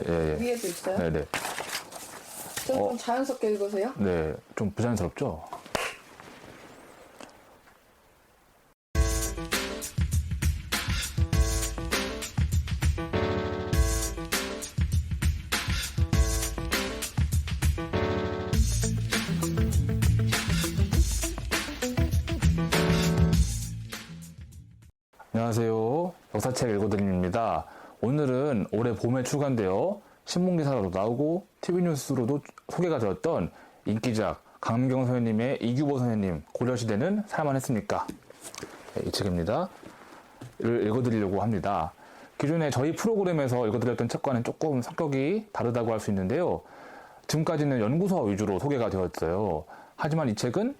예. 위에도 있어요? 네네. 좀 자연스럽게 읽으세요? 네, 좀 부자연스럽죠? 안녕하세요. 역사책 읽어드립니다. 오늘은 올해 봄에 출간되어 신문기사로도 나오고 TV뉴스로도 소개가 되었던 인기작 강민경 선생님의 이규보 선생님 고려시대는 살만 했습니까? 네, 이 책입니다. 를 읽어드리려고 합니다. 기존에 저희 프로그램에서 읽어드렸던 책과는 조금 성격이 다르다고 할 수 있는데요. 지금까지는 연구서 위주로 소개가 되었어요. 하지만 이 책은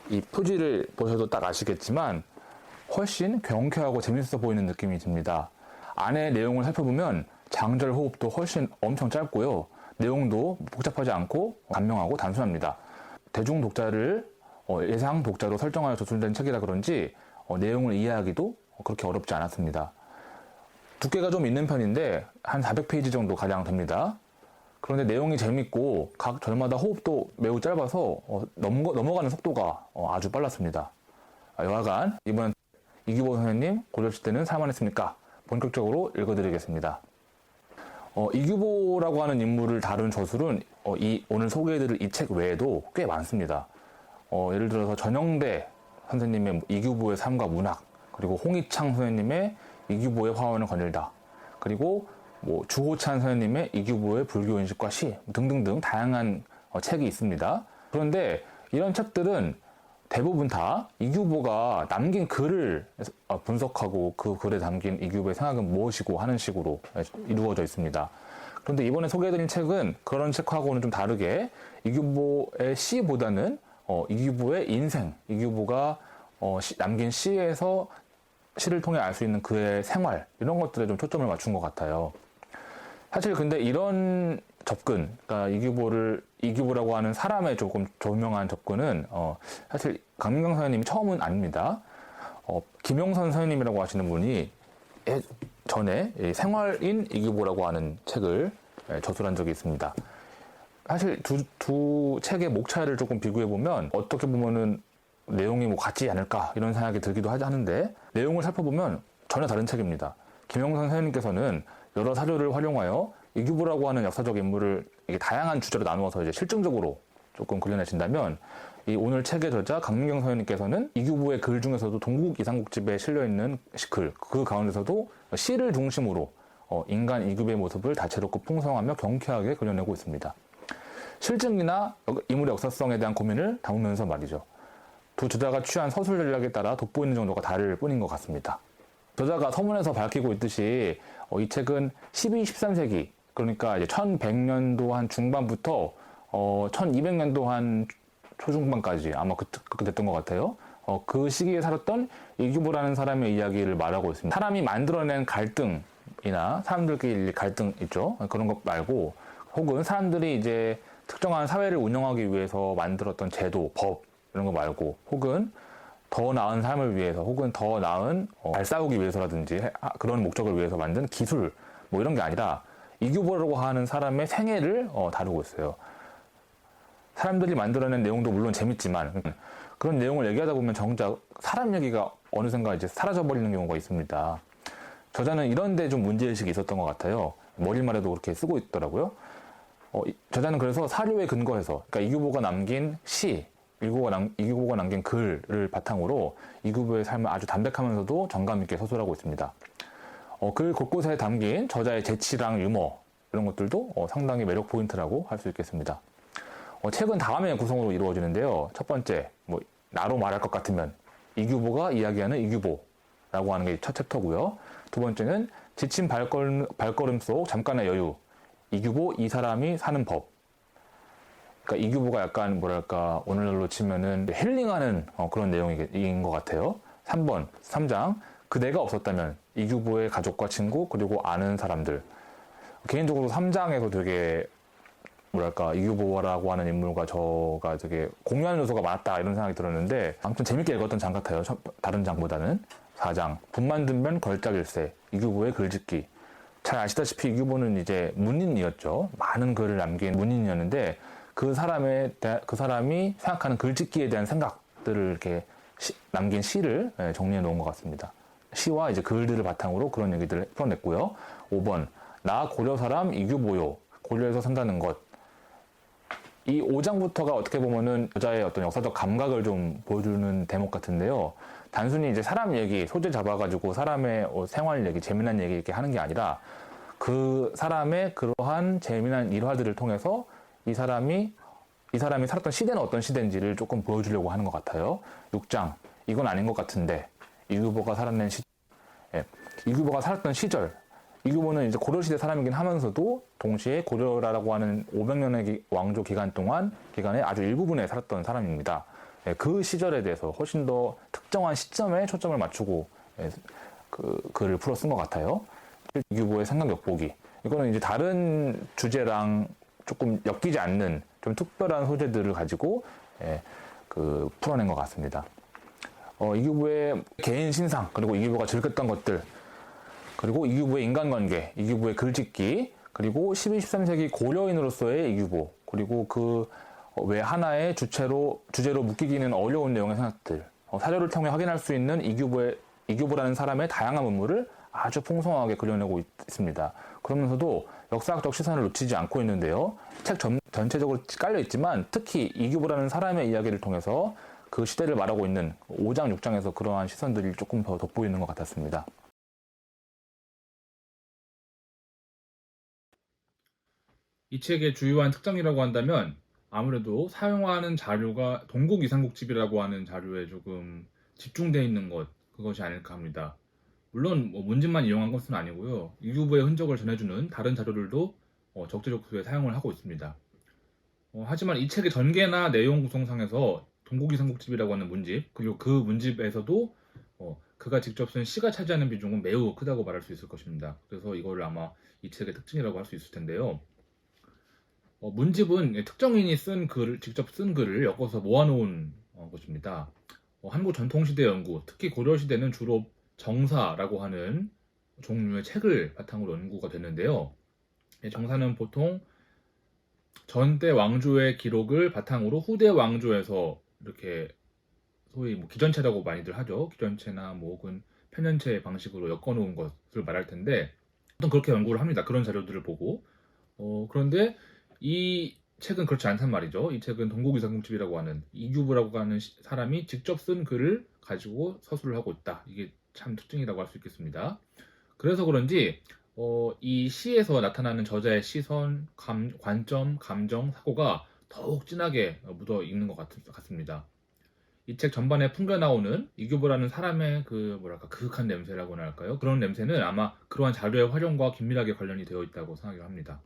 이 표지를 보셔도 딱 아시겠지만 훨씬 경쾌하고 재밌어 보이는 느낌이 듭니다. 안에 내용을 살펴보면 장절 호흡도 훨씬 엄청 짧고요. 내용도 복잡하지 않고 간명하고 단순합니다. 대중 독자를 예상 독자로 설정하여 도출된 책이라 그런지 내용을 이해하기도 그렇게 어렵지 않았습니다. 두께가 좀 있는 편인데 한 400페이지 정도 가량 됩니다. 그런데 내용이 재밌고 각 절마다 호흡도 매우 짧아서 넘어가는 속도가 아주 빨랐습니다. 여하간 이번 이규보 선생님 고려시대는 살만 했습니까? 본격적으로 읽어드리겠습니다. 이규보라고 하는 인물을 다룬 저술은 오늘 소개해드릴 이 책 외에도 꽤 많습니다. 예를 들어서 전영대 선생님의 이규보의 삶과 문학, 그리고 홍희창 선생님의 이규보의 화원을 거닐다, 그리고 주호찬 선생님의 이규보의 불교인식과 시 등등등 다양한 책이 있습니다. 그런데 이런 책들은 대부분 다 이규보가 남긴 글을 분석하고 그 글에 담긴 이규보의 생각은 무엇이고 하는 식으로 이루어져 있습니다. 그런데 이번에 소개해드린 책은 그런 책하고는 좀 다르게 이규보의 시보다는 이규보의 인생, 이규보가 남긴 시에서 시를 통해 알 수 있는 그의 생활, 이런 것들에 좀 초점을 맞춘 것 같아요. 사실 근데 이런 접근, 그러니까 이규보라고 하는 사람의 조금 조명한 접근은 사실 강민경 선생님이 처음은 아닙니다. 김용선 선생님이라고 하시는 분이 전에 생활인 이규보라고 하는 책을 저술한 적이 있습니다. 사실 두 책의 목차를 조금 비교해보면 어떻게 보면은 내용이 같지 않을까 이런 생각이 들기도 하는데 내용을 살펴보면 전혀 다른 책입니다. 김용선 선생님께서는 여러 사료를 활용하여 이규보라고 하는 역사적 인물을 다양한 주제로 나누어서 이제 실증적으로 조금 그려내신다면 이 오늘 책의 저자 강민경 선생님께서는 이규보의 글 중에서도 동국 이상국집에 실려있는 글, 그 가운데서도 시를 중심으로 인간 이규보의 모습을 다채롭고 풍성하며 경쾌하게 그려내고 있습니다. 실증이나 인물의 역사성에 대한 고민을 담으면서 말이죠. 두 저자가 취한 서술 전략에 따라 돋보이는 정도가 다를 뿐인 것 같습니다. 저자가 서문에서 밝히고 있듯이 이 책은 12, 13세기, 그러니까 이제 1100년도 한 중반부터 1200년도 한 초중반까지 아마 그렇게 됐던 것 같아요. 그 시기에 살았던 이규보라는 사람의 이야기를 말하고 있습니다. 사람이 만들어낸 갈등이나 사람들끼리 갈등 있죠. 그런 것 말고 혹은 사람들이 이제 특정한 사회를 운영하기 위해서 만들었던 제도, 법 이런 거 말고 혹은 더 나은 삶을 위해서 혹은 더 나은 잘 싸우기 위해서라든지 그런 목적을 위해서 만든 기술 이런 게 아니라 이규보라고 하는 사람의 생애를 다루고 있어요. 사람들이 만들어낸 내용도 물론 재밌지만 그런 내용을 얘기하다 보면 정작 사람 얘기가 어느샌가 이제 사라져버리는 경우가 있습니다. 저자는 이런데 좀 문제의식이 있었던 것 같아요. 머리말에도 그렇게 쓰고 있더라고요. 저자는 그래서 사료에 근거해서 그러니까 이규보가 남긴 시, 이규보가 남긴 글을 바탕으로 이규보의 삶을 아주 담백하면서도 정감 있게 서술하고 있습니다. 글 곳곳에 담긴 저자의 재치랑 유머 이런 것들도 상당히 매력 포인트라고 할 수 있겠습니다. 책은 다음의 구성으로 이루어지는데요. 첫 번째, 나로 말할 것 같으면 이규보가 이야기하는 이규보라고 하는 게 첫 챕터고요. 두 번째는 지친 발걸음 속 잠깐의 여유, 이규보 이 사람이 사는 법. 그러니까 이규보가 약간 뭐랄까 오늘날로 치면은 힐링하는 그런 내용인 것 같아요. 3장 그대가 없었다면 이규보의 가족과 친구 그리고 아는 사람들. 개인적으로 3장에서 되게 뭐랄까 이규보라고 하는 인물과 저가 되게 공유하는 요소가 많았다 이런 생각이 들었는데 아무튼 재밌게 읽었던 장 같아요. 다른 장보다는. 4장 분 만들면 걸작일세 이규보의 글짓기. 잘 아시다시피 이규보는 이제 문인이었죠. 많은 글을 남긴 문인이었는데 그 사람이 생각하는 글짓기에 대한 생각들을 이렇게 남긴 시를 정리해 놓은 것 같습니다. 시와 이제 글들을 바탕으로 그런 얘기들을 풀어냈고요. 5번 나 고려 사람 이규보요. 고려에서 산다는 것. 이 5장부터가 어떻게 보면은 여자의 어떤 역사적 감각을 좀 보여주는 대목 같은데요. 단순히 이제 사람 얘기, 소재 잡아가지고 사람의 생활 얘기, 재미난 얘기 이렇게 하는 게 아니라 그 사람의 그러한 재미난 일화들을 통해서 이 사람이 살았던 시대는 어떤 시대인지를 조금 보여주려고 하는 것 같아요. 6장 이건 아닌 것 같은데 이규보가 살았던 시절 이규보는 이제 고려시대 사람이긴 하면서도 동시에 고려라고 하는 500년의 왕조 기간에 아주 일부분에 살았던 사람입니다. 그 시절에 대해서 훨씬 더 특정한 시점에 초점을 맞추고 그 글을 풀어 쓴 것 같아요. 이규보의 생각 엿보기. 이거는 이제 다른 주제랑 조금 엮이지 않는 좀 특별한 소재들을 가지고 풀어낸 것 같습니다. 이규보의 개인 신상, 그리고 이규보가 즐겼던 것들, 그리고 이규보의 인간관계, 이규보의 글짓기, 그리고 12, 13세기 고려인으로서의 이규보, 그리고 그 외 하나의 주제로 묶이기는 어려운 내용의 생각들, 사료를 통해 확인할 수 있는 이규보라는 사람의 다양한 문물을 아주 풍성하게 그려내고 있습니다. 그러면서도 역사학적 시선을 놓치지 않고 있는데요. 책 전체적으로 깔려 있지만 특히 이규보라는 사람의 이야기를 통해서 그 시대를 말하고 있는 5장, 6장에서 그러한 시선들이 조금 더 돋보이는 것 같았습니다. 이 책의 주요한 특징이라고 한다면 아무래도 사용하는 자료가 동국 이삼국집이라고 하는 자료에 조금 집중되어 있는 그것이 아닐까 합니다. 물론 문집만 이용한 것은 아니고요. 이규보의 흔적을 전해주는 다른 자료들도 적재적소에 사용을 하고 있습니다. 하지만 이 책의 전개나 내용 구성상에서 동국 이삼국집이라고 하는 문집, 그리고 그 문집에서도 그가 직접 쓴 시가 차지하는 비중은 매우 크다고 말할 수 있을 것입니다. 그래서 이거를 아마 이 책의 특징이라고 할 수 있을 텐데요. 문집은 특정인이 직접 쓴 글을 엮어서 모아놓은 것입니다. 한국 전통시대 연구, 특히 고려시대는 주로 정사라고 하는 종류의 책을 바탕으로 연구가 됐는데요. 정사는 보통 전대 왕조의 기록을 바탕으로 후대 왕조에서 이렇게 소위 기전체라고 많이들 하죠. 기전체나 혹은 편연체 방식으로 엮어놓은 것을 말할 텐데 보통 그렇게 연구를 합니다. 그런 자료들을 보고. 그런데 이 책은 그렇지 않단 말이죠. 이 책은 동국이삼국집이라고 하는 이규보라고 하는 사람이 직접 쓴 글을 가지고 서술을 하고 있다. 이게 참 특징이라고 할 수 있겠습니다. 그래서 그런지 이 시에서 나타나는 저자의 시선, 관점, 감정, 사고가 더욱 진하게 묻어 있는 것 같습니다. 이 책 전반에 풍겨나오는 이규보라는 사람의 그윽한 냄새라고나 할까요? 그런 냄새는 아마 그러한 자료의 활용과 긴밀하게 관련이 되어 있다고 생각을 합니다.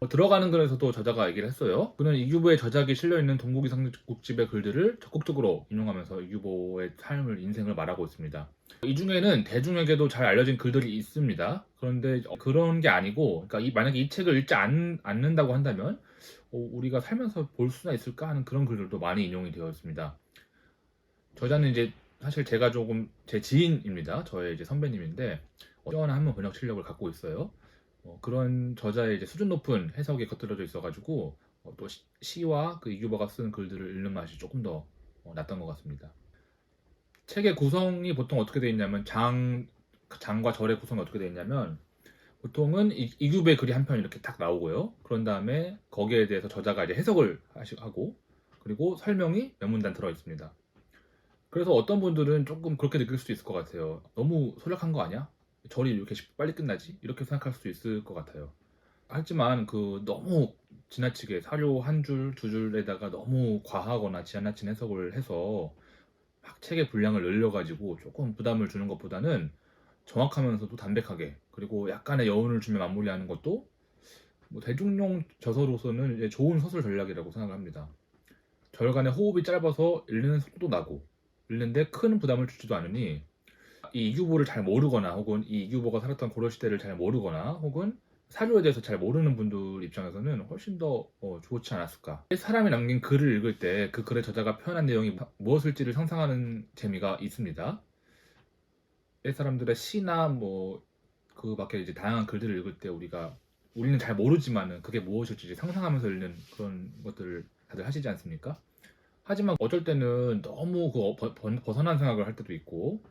들어가는 글에서도 저자가 얘기를 했어요. 그는 이규보의 저작이 실려있는 동국이삼국집의 글들을 적극적으로 인용하면서 이규보의 인생을 말하고 있습니다. 이 중에는 대중에게도 잘 알려진 글들이 있습니다. 그런데 그런 게 아니고, 그러니까 만약에 이 책을 읽지 않는다고 한다면 우리가 살면서 볼 수나 있을까 하는 그런 글들도 많이 인용이 되어 있습니다. 저자는 이제 사실 제가 조금 제 지인입니다. 저의 이제 선배님인데 뛰어난 한문 번역 실력을 갖고 있어요. 그런 저자의 이제 수준 높은 해석이 겉들여져 있어가지고 또 시와 그 이규보가 쓴 글들을 읽는 맛이 조금 더 낫던 것 같습니다. 책의 구성이 보통 어떻게 되어 있냐면 장과 절의 구성이 어떻게 되어 있냐면 보통은 이규보의 글이 한 편 이렇게 딱 나오고요. 그런 다음에 거기에 대해서 저자가 이제 해석을 하고 그리고 설명이 몇 문단 들어 있습니다. 그래서 어떤 분들은 조금 그렇게 느낄 수도 있을 것 같아요. 너무 소략한 거 아니야? 절이 이렇게 빨리 끝나지? 이렇게 생각할 수도 있을 것 같아요. 하지만 너무 지나치게 사료 한 줄, 두 줄에다가 너무 과하거나 지나친 해석을 해서 막 책의 분량을 늘려가지고 조금 부담을 주는 것보다는 정확하면서도 담백하게 그리고 약간의 여운을 주며 마무리하는 것도 대중용 저서로서는 이제 좋은 서술 전략이라고 생각을 합니다. 절 간의 호흡이 짧아서 읽는 속도 나고 읽는데 큰 부담을 주지도 않으니 이 이규보를 잘 모르거나 혹은 이 이규보가 살았던 고려시대를 잘 모르거나 혹은 사료에 대해서 잘 모르는 분들 입장에서는 훨씬 더 좋지 않았을까. 사람이 남긴 글을 읽을 때 그 글의 저자가 표현한 내용이 무엇일지를 상상하는 재미가 있습니다. 사람들의 시나 그 밖에 이제 다양한 글들을 읽을 때 우리는 잘 모르지만은 그게 무엇일지 이제 상상하면서 읽는 그런 것들을 다들 하시지 않습니까? 하지만 어쩔 때는 너무 벗어난 생각을 할 때도 있고,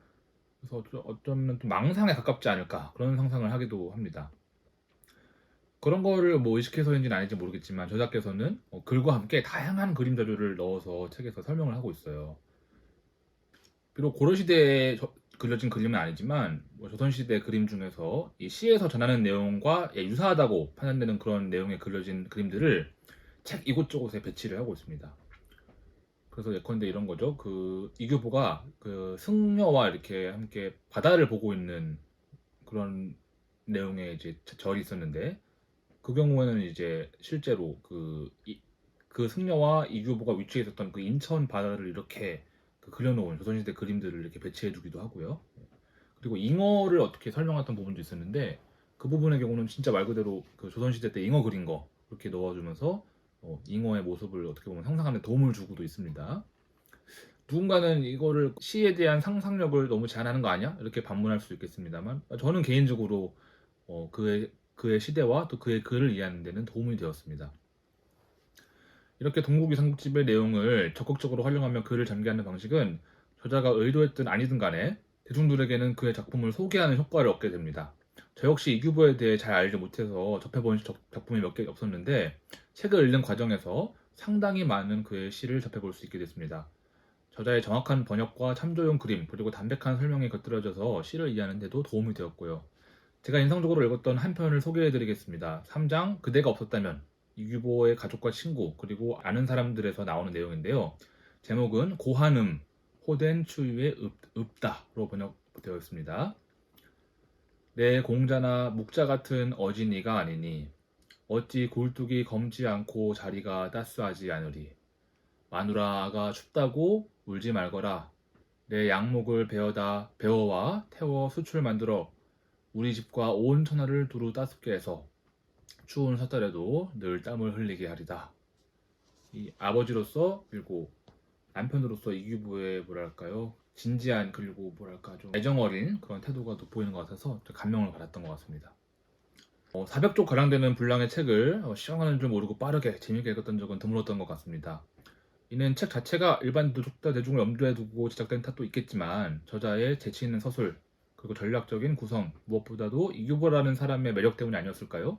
그래서 어쩌면 좀 망상에 가깝지 않을까 그런 상상을 하기도 합니다. 그런 거를 뭐 의식해서인지는 아닌지 모르겠지만 저자께서는 글과 함께 다양한 그림 자료를 넣어서 책에서 설명을 하고 있어요. 비록 고려시대에 그려진 그림은 아니지만 뭐 조선시대 그림 중에서 이 시에서 전하는 내용과 유사하다고 판단되는 그런 내용에 그려진 그림들을 책 이곳저곳에 배치를 하고 있습니다. 그래서 예컨대 이런 거죠. 그 이규보가 그 승려와 이렇게 함께 바다를 보고 있는 그런 내용의 이제 절이 있었는데, 그 경우에는 이제 실제로 그 승려와 이규보가 위치해 있었던 그 인천 바다를 이렇게 그려놓은 조선시대 그림들을 이렇게 배치해두기도 하고요. 그리고 잉어를 어떻게 설명했던 부분도 있었는데, 그 부분의 경우는 진짜 말 그대로 그 조선시대 때 잉어 그린 거 이렇게 넣어주면서 잉어의 모습을 어떻게 보면 상상하는 데 도움을 주고도 있습니다. 누군가는 이거를 시에 대한 상상력을 너무 제한하는 거 아니야? 이렇게 반문할 수 있겠습니다만, 저는 개인적으로 그의 시대와 또 그의 글을 이해하는 데는 도움이 되었습니다. 이렇게 동국이 삼국지의 내용을 적극적으로 활용하며 글을 전개하는 방식은 저자가 의도했든 아니든 간에 대중들에게는 그의 작품을 소개하는 효과를 얻게 됩니다. 저 역시 이규보에 대해 잘 알지 못해서 접해본 작품이 몇 개 없었는데, 책을 읽는 과정에서 상당히 많은 그의 시를 접해볼 수 있게 됐습니다. 저자의 정확한 번역과 참조용 그림, 그리고 담백한 설명이 곁들여져서 시를 이해하는 데도 도움이 되었고요. 제가 인상적으로 읽었던 한 편을 소개해드리겠습니다. 3장 그대가 없었다면, 이규보의 가족과 친구, 그리고 아는 사람들에서 나오는 내용인데요. 제목은 고한음, 호된 추위에 읍다로 번역되어 있습니다. 내 공자나 묵자 같은 어진이가 아니니 어찌 굴뚝이 검지 않고 자리가 따스하지 않으리. 마누라가 춥다고 울지 말거라. 내 양목을 베어와 태워 수출 만들어 우리 집과 온 천하를 두루 따숩게 해서 추운 섣달에도 늘 땀을 흘리게 하리다. 이 아버지로서 그리고 남편으로서 이규보의 뭐랄까요, 진지한 그리고 뭐랄까 좀 애정 어린 그런 태도가 돋보이는 것 같아서 감명을 받았던 것 같습니다. 400쪽 가량 되는 분량의 책을 시간가는 줄 모르고 빠르게 재미있게 읽었던 적은 드물었던 것 같습니다. 이는 책 자체가 일반 독자 대중을 염두에 두고 제작된 탓도 있겠지만 저자의 재치 있는 서술 그리고 전략적인 구성, 무엇보다도 이규보라는 사람의 매력 때문이 아니었을까요?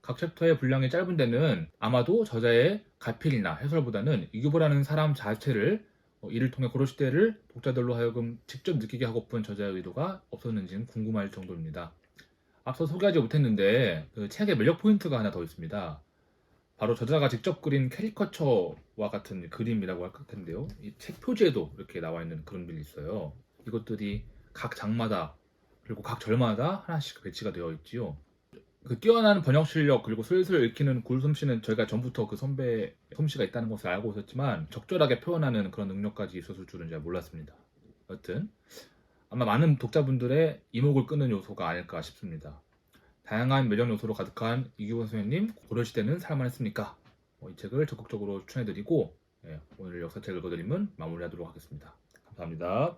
각 챕터의 분량이 짧은 데는 아마도 저자의 가필이나 해설보다는 이규보라는 사람 자체를 이를 통해 고려시대를 독자들로 하여금 직접 느끼게 하고픈 저자의 의도가 없었는지는 궁금할 정도입니다. 앞서 소개하지 못했는데 그 책의 매력 포인트가 하나 더 있습니다. 바로 저자가 직접 그린 캐리커처와 같은 그림이라고 할 텐데요. 이 책 표지에도 이렇게 나와 있는 그림들이 있어요. 이것들이 각 장마다 그리고 각 절마다 하나씩 배치가 되어 있지요. 그 뛰어난 번역 실력 그리고 슬슬 읽히는 굴솜씨는 저희가 전부터 그 선배 솜씨가 있다는 것을 알고 있었지만 적절하게 표현하는 그런 능력까지 있었을 줄은 잘 몰랐습니다. 여튼 아마 많은 독자분들의 이목을 끄는 요소가 아닐까 싶습니다. 다양한 매력 요소로 가득한 이규보 선생님 고려시대는 살만했습니까? 이 책을 적극적으로 추천해드리고 오늘 역사책 읽어드림은 마무리하도록 하겠습니다. 감사합니다.